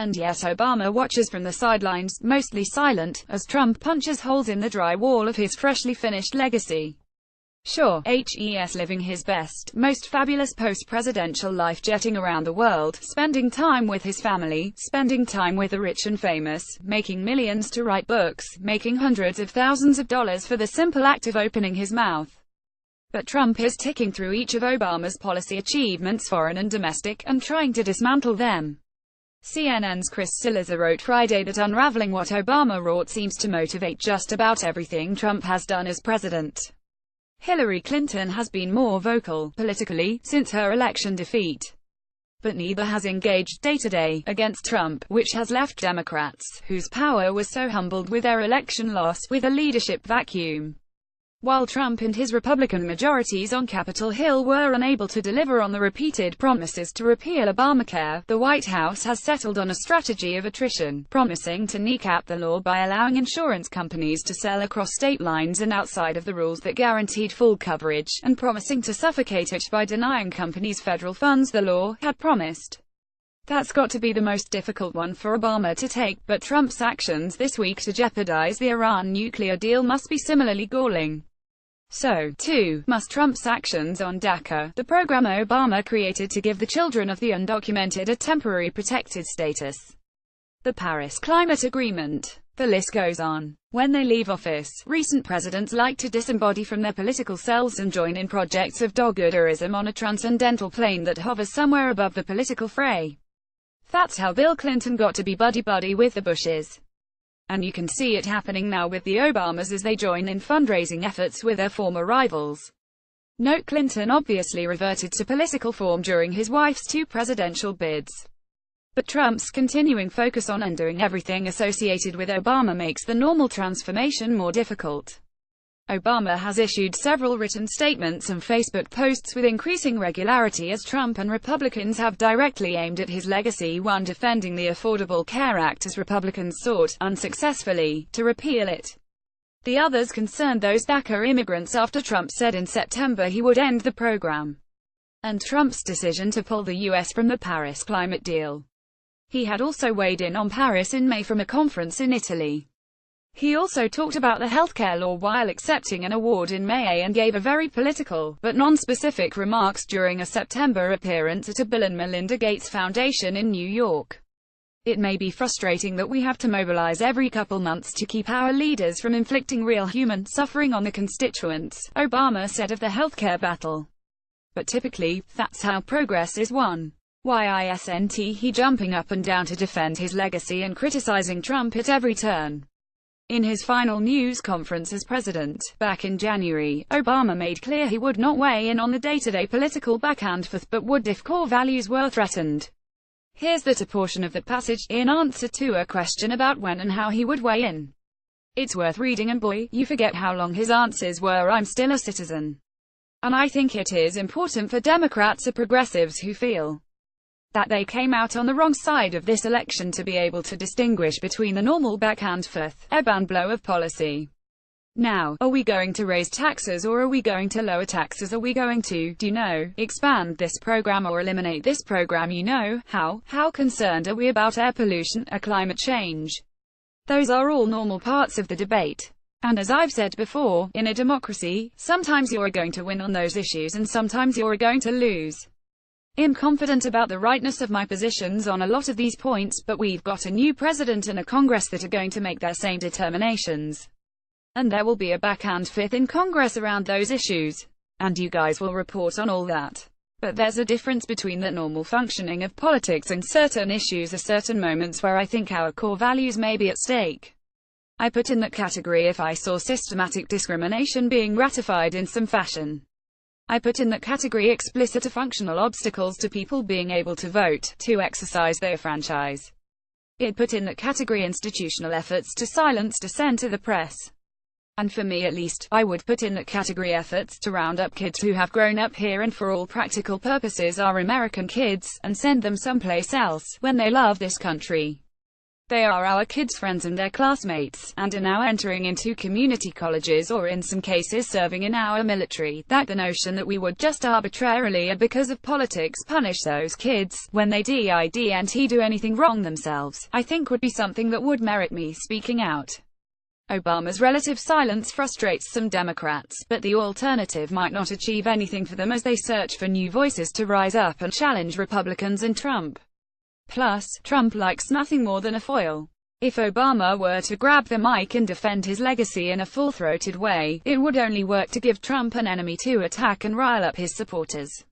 And yes, Obama watches from the sidelines, mostly silent, as Trump punches holes in the drywall of his freshly finished legacy. Sure, he's living his best, most fabulous post-presidential life, jetting around the world, spending time with his family, spending time with the rich and famous, making millions to write books, making hundreds of thousands of dollars for the simple act of opening his mouth. But Trump is ticking through each of Obama's policy achievements, foreign and domestic, and trying to dismantle them. CNN's Chris Cillizza wrote Friday that unraveling what Obama wrought seems to motivate just about everything Trump has done as president. Hillary Clinton has been more vocal, politically, since her election defeat. But neither has engaged day-to-day against Trump, which has left Democrats, whose power was so humbled with their election loss, with a leadership vacuum. While Trump and his Republican majorities on Capitol Hill were unable to deliver on the repeated promises to repeal Obamacare, the White House has settled on a strategy of attrition, promising to kneecap the law by allowing insurance companies to sell across state lines and outside of the rules that guaranteed full coverage, and promising to suffocate it by denying companies federal funds the law had promised. That's got to be the most difficult one for Obama to take, but Trump's actions this week to jeopardize the Iran nuclear deal must be similarly galling. So, too, must Trump's actions on DACA, the program Obama created to give the children of the undocumented a temporary protected status. The Paris Climate Agreement. The list goes on. When they leave office, recent presidents like to disembody from their political selves and join in projects of do-gooderism on a transcendental plane that hovers somewhere above the political fray. That's how Bill Clinton got to be buddy-buddy with the Bushes. And you can see it happening now with the Obamas as they join in fundraising efforts with their former rivals. Note Clinton obviously reverted to political form during his wife's 2 presidential bids. But Trump's continuing focus on undoing everything associated with Obama makes the normal transformation more difficult. Obama has issued several written statements and Facebook posts with increasing regularity as Trump and Republicans have directly aimed at his legacy, one defending the Affordable Care Act as Republicans sought, unsuccessfully, to repeal it. The others concerned those DACA immigrants after Trump said in September he would end the program. And Trump's decision to pull the U.S. from the Paris climate deal. He had also weighed in on Paris in May from a conference in Italy. He also talked about the healthcare law while accepting an award in May and gave a very political, but non-specific remarks during a September appearance at a Bill and Melinda Gates Foundation in New York. It may be frustrating that we have to mobilize every couple months to keep our leaders from inflicting real human suffering on the constituents, Obama said of the healthcare battle. But typically, that's how progress is won. Why isn't he jumping up and down to defend his legacy and criticizing Trump at every turn? In his final news conference as president, back in January, Obama made clear he would not weigh in on the day-to-day political back-and-forth, but would if core values were threatened. Here's that a portion of the passage, in answer to a question about when and how he would weigh in. It's worth reading, and boy, you forget how long his answers were. I'm still a citizen. And I think it is important for Democrats or progressives who feel that they came out on the wrong side of this election to be able to distinguish between the normal back-and-forth, ebb and flow of policy. Now, are we going to raise taxes or are we going to lower taxes? Are we going to, expand this program or eliminate this program? How concerned are we about air pollution or climate change? Those are all normal parts of the debate. And as I've said before, in a democracy, sometimes you're going to win on those issues and sometimes you're going to lose. I'm confident about the rightness of my positions on a lot of these points, but we've got a new president and a Congress that are going to make their same determinations. And there will be a back-and-forth in Congress around those issues. And you guys will report on all that. But there's a difference between the normal functioning of politics and certain issues or certain moments where I think our core values may be at stake. I put in that category if I saw systematic discrimination being ratified in some fashion. I put in that category explicit or functional obstacles to people being able to vote, to exercise their franchise. It put in that category institutional efforts to silence dissent of the press. And for me at least, I would put in that category efforts to round up kids who have grown up here and for all practical purposes are American kids, and send them someplace else, when they love this country. They are our kids' friends and their classmates, and are now entering into community colleges or in some cases serving in our military. That the notion that we would just arbitrarily, because of politics, punish those kids when they didn't do anything wrong themselves, I think would be something that would merit me speaking out. Obama's relative silence frustrates some Democrats, but the alternative might not achieve anything for them as they search for new voices to rise up and challenge Republicans and Trump. Plus, Trump likes nothing more than a foil. If Obama were to grab the mic and defend his legacy in a full-throated way, it would only work to give Trump an enemy to attack and rile up his supporters.